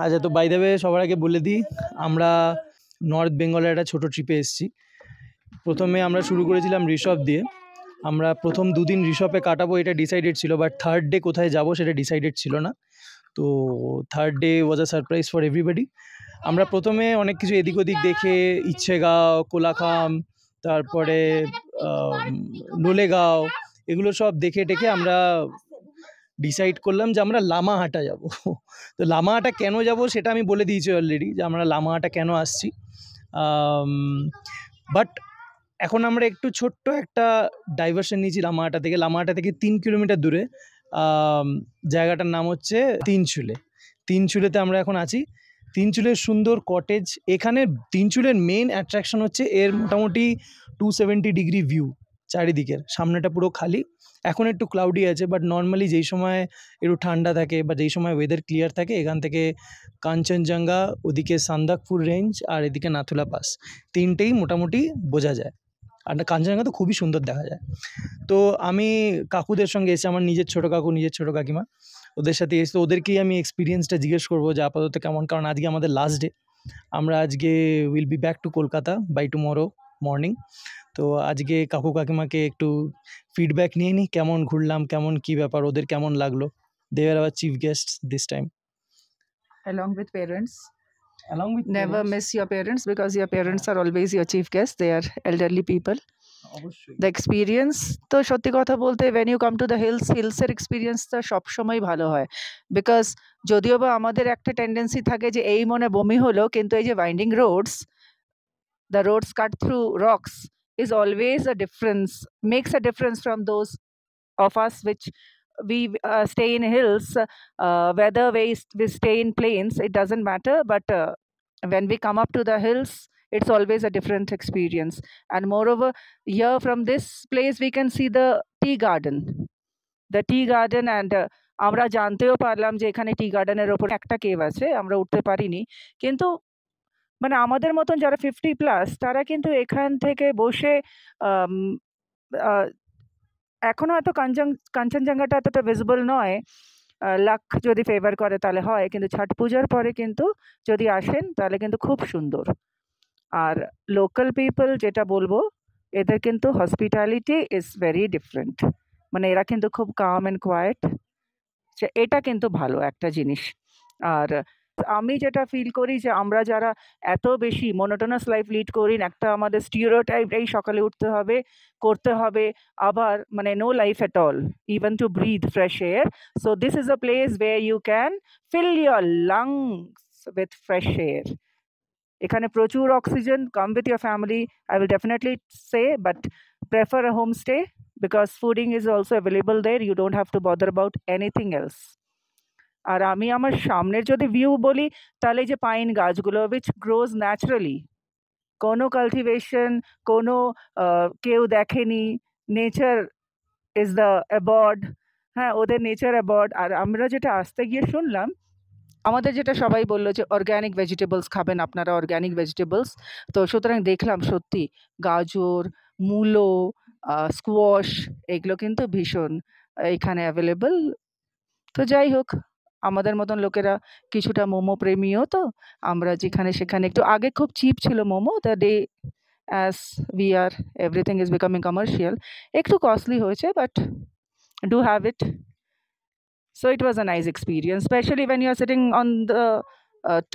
আচ্ছা, তো by the way সবার আগে বলে দিই, আমরা নর্থ বেঙ্গলের একটা ছোটো ট্রিপে এসেছি। প্রথমে আমরা শুরু করেছিলাম ঋষভ দিয়ে। আমরা প্রথম দুদিন ঋষভে কাটাবো এটা ডিসাইডেড ছিল, বাট থার্ড ডে কোথায় যাব সেটা ডিসাইডেড ছিল না। তো third day was a surprise for everybody. আমরা প্রথমে অনেক কিছু এদিক ওদিক দেখে, ইচ্ছেগাঁও, কোলাখাম, তারপরে লোলেগাঁও, এগুলো সব দেখে টেকে আমরা ডিসাইড করলাম যে আমরা লামাহাটা যাব। তো লামাহাটা কেন যাব সেটা আমি বলে দিয়েছি অলরেডি, যে আমরা লামাহাটা কেন আসছি। বাট এখন আমরা একটু ছোট্ট একটা ডাইভারশন নিয়েছি লামাহাটা থেকে। লামাহাটা থেকে 3 কিলোমিটার দূরে জায়গাটার নাম হচ্ছে তিনচুলে। তিনচুলেতে আমরা এখন আছি। তিনচুলের সুন্দর কটেজ। এখানে তিনচুলের মেন অ্যাট্রাকশন হচ্ছে এর মোটামুটি 270 ডিগ্রি ভিউ চারিদিকের। সামনেটা পুরো খালি। এখন একটু ক্লাউডি আছে, বাট নর্মালি যেই সময় একটু ঠান্ডা থাকে বা যেই সময় ওয়েদার ক্লিয়ার থাকে, এখান থেকে কাঞ্চনজঙ্ঘা, ওদিকে সান্দাকফু রেঞ্জ আর এদিকে নাথুলা পাস, তিনটেই মোটামুটি বোঝা যায়। আর কাঞ্চনজঙ্ঘা তো খুবই সুন্দর দেখা যায়। তো আমি কাকুদের সঙ্গে এসে, আমার নিজের ছোটো কাকু, নিজের ছোটো কাকিমা, ওদের সাথে এসে ওদেরকেই আমি এক্সপিরিয়েন্সটা জিজ্ঞেস করবো যে আপাতত কেমন, কারণ আজকে আমাদের লাস্ট ডে। আমরা আজকে will be back to Kolkata by tomorrow morning. তো আজকে কাকু কাকিমাকে একটু ফিডব্যাক নিয়ে নিই, কেমন ঘুরলাম, কেমন কী ব্যাপার, ওদের কেমন লাগলো। They are our chief guest this time. Along with parents. Along with Never miss your parents, because your parents are always your chief guests. They are elderly people. The experience তো সত্যি কথা বলতে, when you come to the hills এর experience টা সবসময় ভালো হয়, because যদিও বা আমাদের একটা টেন্ডেন্সি থাকে যে এই মনে বমি হলো, কিন্তু এই যে winding roads, the roads cut through rocks is always a difference, makes a difference from those of us which we stay in hills. Whether we stay in plains, it doesn't matter, but when we come up to the hills, it's always a different experience. And moreover, here from this place we can see the tea garden, and আমরা জানতেও পারলাম যে এখানে টি গার্ডেনের ওপর একটা cave আছে। আমরা উঠতে পারিনি, কিন্তু মানে আমাদের মতন যারা 50+ তারা কিন্তু এখান থেকে বসে এখনো হয়তো কাঞ্চনজঙ্ঘাটা এতটা ভিজিবল নয়, লাক যদি ফেভার করে তাহলে হয়, কিন্তু ছট পূজার পরে কিন্তু যদি আসেন তাহলে কিন্তু খুব সুন্দর। আর লোকাল পিপল যেটা বলবো, এদের কিন্তু হসপিটালিটি ইজ ভেরি ডিফারেন্ট, মানে এরা কিন্তু খুব কাম অ্যান্ড কোয়াইট। এটা কিন্তু ভালো একটা জিনিস। আর আমি যেটা ফিল করি যে আমরা যারা এত বেশি মোনোটোনাস লাইফ লিড করি, একটা আমাদের স্টিরিওটাইপ, এই সকালে উঠতে হবে, করতে হবে, আবার মানে no life at all, even to breathe fresh air. So this is a place way you can fill your lungs with fresh air. এখানে প্রচুর oxygen. Come with your family, I will definitely say, but prefer a home stay, because fooding is also available there. You don't have to bother about anything else. আর আমি আমার সামনের যদি view বলি, তাহলে যে pine গাছগুলো which grows naturally, কোনো cultivation, কোনো কেউ দেখেনি, নেচার ইজ দ্য অ্যাবর্ড। হ্যাঁ, ওদের নেচার অ্যাবর্ড। আর আমরা যেটা আসতে গিয়ে শুনলাম, আমাদের যেটা সবাই বললো যে অর্গ্যানিক ভেজিটেবলস খাবেন আপনারা, অর্গ্যানিক ভেজিটেবলস। তো সুতরাং দেখলাম সত্যি গাজর, মূলো, স্কোয়াশ, এগুলো কিন্তু ভীষণ এখানে অ্যাভেলেবল। তো যাই হোক, আমাদের মতন লোকেরা কিছুটা মোমো প্রেমীও, তো আমরা যেখানে সেখানে একটু আগে খুব চিপ ছিল momo, the day as we are everything is becoming commercial, একটু কস্টলি হয়েছে, but do have it. So it was a nice experience, especially when you are sitting on the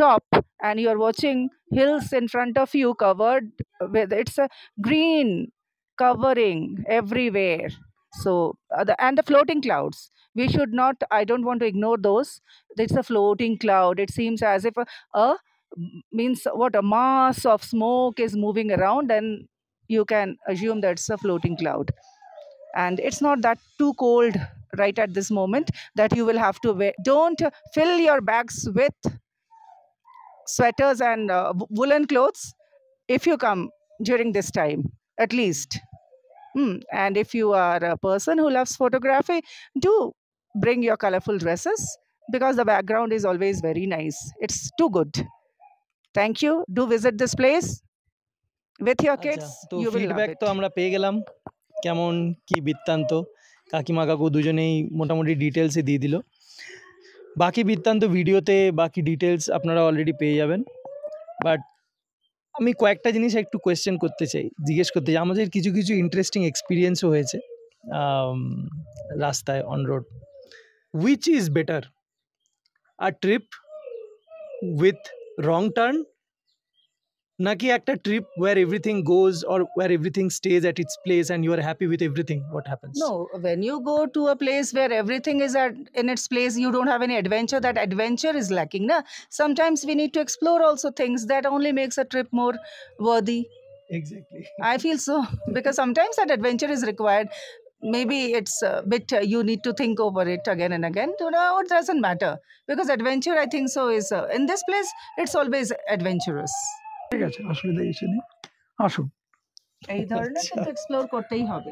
top and you are watching hills in front of you covered with, it's a green covering everywhere. So and the floating clouds, we should not, I don't want to ignore those. It's a floating cloud. It seems as if means what, a mass of smoke is moving around, and you can assume that's a floating cloud. And it's not that too cold right at this moment that you will have to wear. Don't fill your bags with sweaters and woolen clothes if you come during this time, at least. And if you are a person who loves photography, do bring your colorful dresses, because the background is always very nice. It's too good. Thank you. Do visit this place with your kids. তো You will love feedback it. তো আমরা পেয়ে গেলাম, কেমন কি বৃত্তান্ত কাকিমা কাকু দুজনেই মোটামুটি ডিটেলসে দিয়ে দিল। বাকি বৃত্তান্ত ভিডিওতে, বাকি ডিটেলস আপনারা অলরেডি পেয়ে যাবেন। বাট আমি কয়েকটা জিনিস একটু কোয়েশ্চেন করতে চাই, জিজ্ঞেস করতে চাই। আমাদের কিছু কিছু ইন্টারেস্টিং এক্সপিরিয়েন্সও হয়েছে রাস্তায়, on road. Which is better, a trip with wrong turn, নাকি একটা trip where everything goes or where everything stays at its place and you are happy with everything? What happens? No, when you go to a place where everything is in its place, you don't have any adventure. That adventure is lacking. Na? Sometimes we need to explore also things that only makes a trip more worthy. Exactly. I feel so because sometimes that adventure is required. Maybe it's a bit you need to think over it again and again. It doesn't matter because adventure, I think so, is in this place. It's always adventurous. ঠিক আছে, অসুবিধা কিছু নেই, আসুন। এই ধরনের কিন্তু explore করতেই হবে।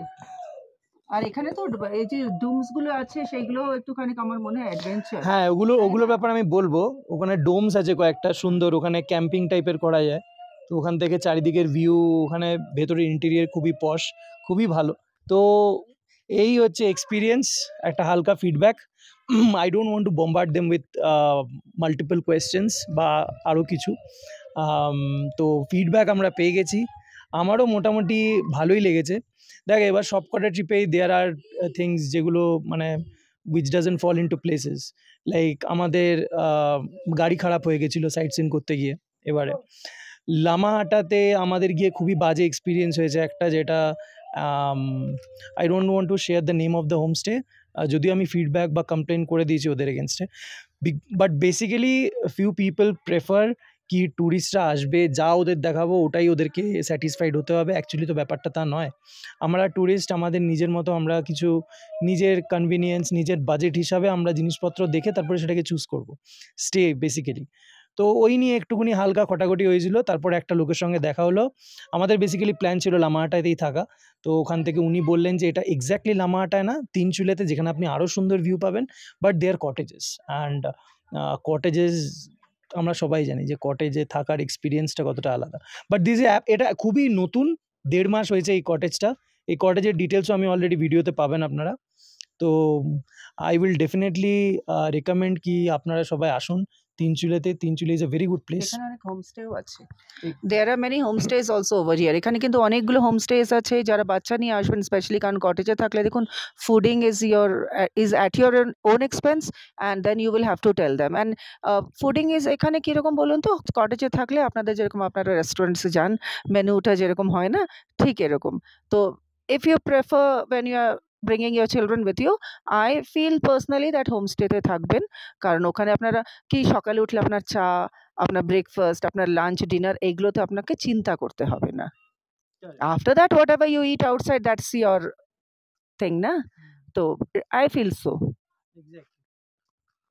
আর এখানে তো এই যে ডুমস গুলো আছে সেইগুলো একটুখানি আমার মনে হয় অ্যাডভেঞ্চার। হ্যাঁ, ওগুলোর ব্যাপারে আমি বলবো। ওখানে ডোমস আছে কয়েকটা সুন্দর, ওখানে ক্যাম্পিং টাইপের করা যায়। তো ওখান থেকে চারিদিকের ভিউ, ওখানে ভেতরে ইন্টেরিয়ার খুবই পশ, খুবই ভালো। তো এই হচ্ছে এক্সপিরিয়েন্স, একটা হালকা feedback. I don't want to bombard them with multiple questions বা আরও কিছু। তো ফিডব্যাক আমরা পেয়ে গেছি, আমারও মোটামুটি ভালোই লেগেছে। দেখ, এবার সব কটা ট্রিপেই দেয়ার আর থিংস যেগুলো মানে which doesn't fall into places, like আমাদের গাড়ি খারাপ হয়ে গেছিলো সাইট সিন করতে গিয়ে। এবারে লামাহাটাতে আমাদের গিয়ে খুবই বাজে এক্সপিরিয়েন্স হয়েছে একটা, যেটা I don't want to share the name of the homestay, যদিও আমি ফিডব্যাক বা কমপ্লেন করে দিয়েছি ওদের এগেনস্টে। But basically few people prefer কি ট্যুরিস্টরা আসবে, যা ওদের দেখাবো ওটাই ওদেরকে স্যাটিসফাইড হতে হবে। অ্যাকচুয়ালি তো ব্যাপারটা তা নয়। আমরা ট্যুরিস্ট, আমাদের নিজের মতো আমরা কিছু নিজের কনভিনিয়েন্স, নিজের বাজেট হিসাবে আমরা জিনিসপত্র দেখে তারপরে সেটাকে চুজ করব, স্টে বেসিক্যালি। তো ওই নিয়ে একটুখানি হালকা খটাখটি হয়েছিল। তারপরে একটা লোকের সঙ্গে দেখা হলো। আমাদের বেসিক্যালি প্ল্যান ছিল লামাহাটাতেই থাকা। তো ওখান থেকে উনি বললেন যে এটা এক্স্যাক্টলি লামাহাটায় না, তিনচুলেতে, যেখানে আপনি আরও সুন্দর ভিউ পাবেন, but they are cottages. And cottages আমরা সবাই জানি যে কটেজে থাকার এক্সপিরিয়েন্সটা কতটা আলাদা। বাট দিস অ্যাপ, এটা খুবই নতুন, 1.5 মাস হয়েছে এই কটেজটা। এই কটেজের ডিটেলসও আমি অলরেডি ভিডিওতে পাবেন আপনারা। তো আই উইল ডেফিনেটলি রেকমেন্ড কি আপনারা সবাই আসুন তিনচুলেতে। Tinchuley is a very good place. এখানে অনেক হোমস্টেও আছে। There are many homestays also over here. এখানে কিন্তু অনেকগুলো হোমস্টেজ আছে যারা বাচ্চা নিয়ে আসবেন স্পেশালি, কারণ কটেজে থাকলে দেখুন fooding is at your own expense and then you will have to tell them. And fooding is এখানে কীরকম বলুন তো, কটেজে থাকলে আপনাদের যেরকম আপনারা রেস্টুরেন্টসে যান, মেনুটা যেরকম হয় না, ঠিক এরকম। তো if you prefer when you are bringing your children with you, I feel personally that homestay-তে থাকবেন, কারণ ওখানে আপনারা কি সকালে উঠলে আপনার চা, আপনার ব্রেকফাস্ট, আপনার লাঞ্চ, ডিনার এইগুলোতে আপনাকে চিন্তা করতে হবে না। After that whatever you eat outside, that's your thing, না? তো I feel so.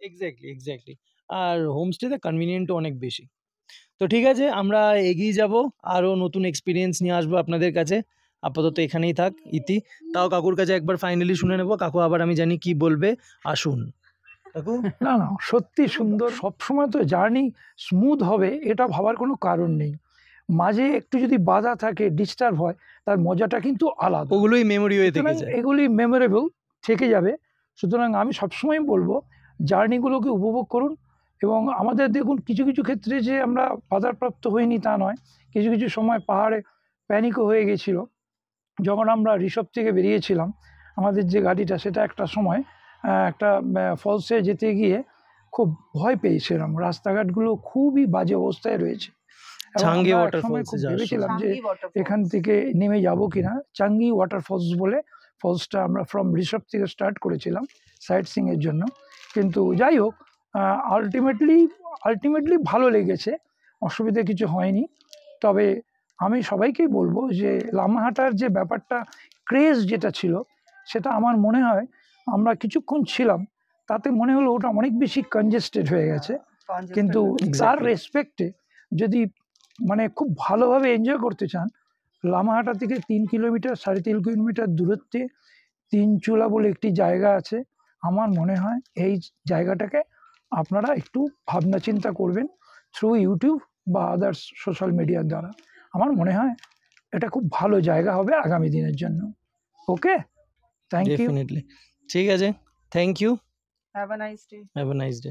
এক্স্যাক্টলি। আর হোমস্টেতে কনভিনিয়েন্টও অনেক বেশি। তো ঠিক আছে, আমরা এগিয়ে যাব, আরও নতুন এক্সপিরিয়েন্স নিয়ে আসবো আপনাদের কাছে। আপাতত এখানেই থাক ইতি। তাও কাকুর কাছে একবার ফাইনালি শুনে নেব। কাকু আবার আমি জানি কি বলবে, আসুন কাকু। না না, সত্যি সুন্দর। সবসময় তো জার্নি স্মুথ হবে এটা ভাবার কোনো কারণ নেই। মাঝে একটু যদি বাধা থাকে, ডিস্টার্ব হয়, তার মজাটা কিন্তু আলাদা। ওগুলোই মেমোরি হয়ে থেকে যায়, এগুলি মেমোরেবল থেকে যাবে। সুতরাং আমি সবসময় বলবো জার্নিগুলোকে উপভোগ করুন। এবং আমাদের দেখুন কিছু কিছু ক্ষেত্রে যে আমরা বাধাপ্রাপ্ত হইনি তা নয়, কিছু কিছু সময় পাহাড়ে প্যানিকও হয়ে গেছিলো। যখন আমরা ঋষভ থেকে বেরিয়েছিলাম, আমাদের যে গাড়িটা, সেটা একটা সময় একটা ফলসে যেতে গিয়ে খুব ভয় পেয়েছিলাম। রাস্তাঘাটগুলো খুবই বাজে অবস্থায় রয়েছে। চাঙ্গি খুব ওয়াটারফলস ভেবেছিলাম যে এখান থেকে নেমে যাব কিনা। চাঙ্গি ওয়াটারফলস বলে ফলসটা আমরা ফ্রম ঋষভ থেকে স্টার্ট করেছিলাম সাইট সিইংয়ের জন্য। কিন্তু যাই হোক, আলটিমেটলি ভালো লেগেছে, অসুবিধে কিছু হয়নি। তবে আমি সবাইকেই বলবো যে লামাহাটার যে ব্যাপারটা, ক্রেজ যেটা ছিল, সেটা আমার মনে হয় আমরা কিছুক্ষণ ছিলাম, তাতে মনে হলো ওটা অনেক বেশি কনজেস্টেড হয়ে গেছে। কিন্তু তার রেসপেক্টে যদি মানে খুব ভালোভাবে এনজয় করতে চান, লামাহাটা থেকে 3 কিলোমিটার 3.5 কিলোমিটার দূরত্বে তিনচুলা বলে একটি জায়গা আছে। আমার মনে হয় এই জায়গাটাকে আপনারা একটু ভাবনা চিন্তা করবেন থ্রু ইউটিউব বা আদার্স সোশ্যাল মিডিয়ার দ্বারা। আমার মনে হয় এটা খুব ভালো জায়গা হবে আগামী দিনের জন্য। ওকে, থ্যাংক ইউ। ডেফিনেটলি, ঠিক আছে, thank you. Have a nice day. Have a nice day.